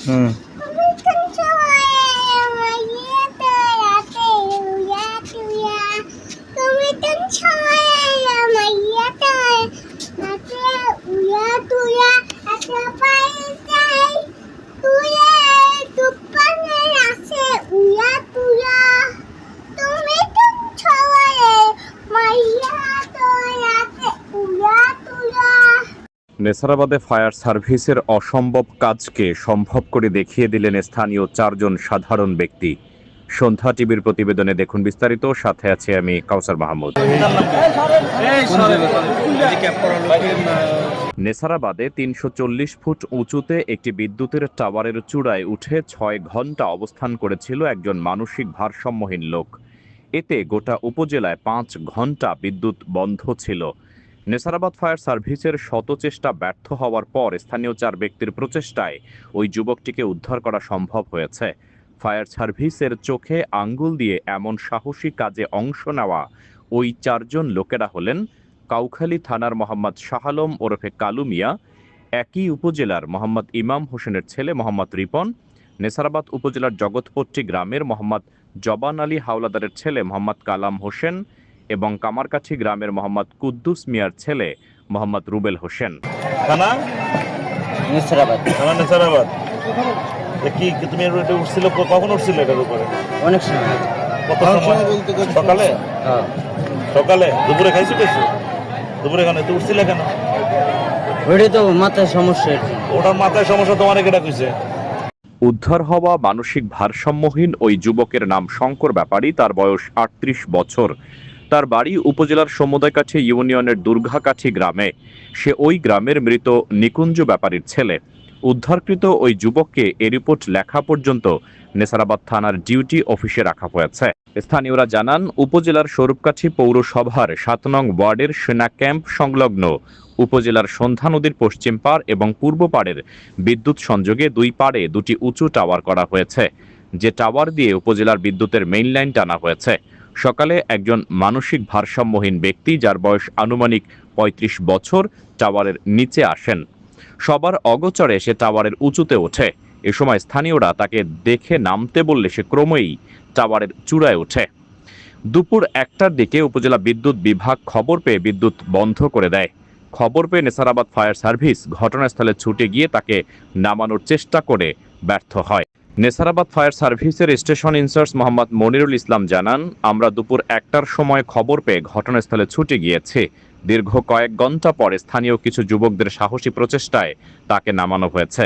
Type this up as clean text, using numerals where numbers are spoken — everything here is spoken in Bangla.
হুম। নেসারাবাদে ফায়ার সার্ভিসের অসম্ভব কাজকে সম্ভব করে দেখিয়ে দিলেন স্থানীয় 4 জন সাধারণ ব্যক্তি। সন্ধ্যা টিভির প্রতিবেদনে দেখুন বিস্তারিত। সাথে আছে আমি কাউসার মাহমুদ। নেসারাবাদে ৩৪০ ফুট উঁচুতে একটি বিদ্যুতের টাওয়ারের চূড়ায় উঠে ৬ ঘন্টা অবস্থান করেছিল একজন মানসিক ভারসাম্যহীন লোক। এতে গোটা উপজেলায় ৫ ঘন্টা বিদ্যুৎ বন্ধ ছিল। নেসারাবাদ ফায়ার সার্ভিসের শত চেষ্টা ব্যর্থ হওয়ার পর স্থানীয় 4 ব্যক্তির প্রচেষ্টায় ওই যুবকটিকে উদ্ধার করা সম্ভব হয়েছে। ফায়ার সার্ভিসের চোখে আঙ্গুল দিয়ে এমন সাহসী কাজে অংশ নেওয়া ওই 4 জন লোকেরা হলেন কাউখালী থানার মোহাম্মদ শাহ আলম ওরফে কালু মিয়া, একই উপজেলার মোহাম্মদ ইমাম হোসেনের ছেলে মোহাম্মদ রিপন, নেসারাবাদ উপজেলার জগৎপট্টি গ্রামের মোহাম্মদ জবান আলী হাওলাদারের ছেলে মোহাম্মদ কালাম হোসেন এবং কামারকাছি গ্রামের মোহাম্মদ কুদ্দুস মিয়ার ছেলে মোহাম্মদ রুবেল হোসেন। থানা নেসারাবাদ। থানা নেসারাবাদ। কি তুমি এটা উঠছিল, কখন উঠছিল এটার উপরে? অনেক সময়। কত সময়? সকালে? হ্যাঁ। সকালে? দুপুরে খাইছো কিছু? দুপুরে কেন তুই উঠছিলে কেন? ওইটাই তো মাথায় সমস্যা। ওটার মাথায় সমস্যা, তোমার কেটা কইছে? উদ্ধার হওয়া মানসিক ভারসাম্যহীন ওই যুবকের নাম শঙ্কর ব্যাপারী। তার বয়স ৩৮ বছর। তার বাড়ি উপজেলার সমুদয়কাঠি ইউনিয়নের দুর্গাকাঠি গ্রামে। সে ওই গ্রামের মৃত নিকুঞ্জ ব্যাপারীর ছেলে। উদ্ধারকৃত ওই যুবককে এ রিপোর্ট লেখা পর্যন্ত নেসারাবাদ থানার ডিউটি অফিসে রাখা হয়েছে। স্থানীয়রা জানান, উপজেলার স্বরূপকাঠি পৌরসভার ৭ নং ওয়ার্ডের সেনা ক্যাম্প সংলগ্ন উপজেলার সন্ধ্যা নদীর পশ্চিম পাড় এবং পূর্ব পাড়ের বিদ্যুৎ সংযোগে 2 পাড়ে 2টি উঁচু টাওয়ার করা হয়েছে, যে টাওয়ার দিয়ে উপজেলার বিদ্যুতের মেইন লাইন টানা হয়েছে। সকালে একজন মানসিক ভারসাম্যহীন ব্যক্তি, যার বয়স আনুমানিক ৩৫ বছর, টাওয়ারের নিচে আসেন। সবার অগোচরে সে টাওয়ারের উঁচুতে ওঠে। এ সময় স্থানীয়রা তাকে দেখে নামতে বললে সে ক্রমেই টাওয়ারের চূড়ায় ওঠে। দুপুর 1টার দিকে উপজেলা বিদ্যুৎ বিভাগ খবর পেয়ে বিদ্যুৎ বন্ধ করে দেয়। খবর পেয়ে নেসারাবাদ ফায়ার সার্ভিস ঘটনাস্থলে ছুটে গিয়ে তাকে নামানোর চেষ্টা করে ব্যর্থ হয়। নেসারাবাদ ফায়ার সার্ভিসের স্টেশন ইনচার্জ মোহাম্মদ মনিরুল ইসলাম জানান, আমরা দুপুর 1টার সময় খবর পেয়ে ঘটনাস্থলে ছুটে গিয়েছি। দীর্ঘ কয়েক ঘন্টা পরে স্থানীয় কিছু যুবকদের সাহসী প্রচেষ্টায় তাকে নামানো হয়েছে।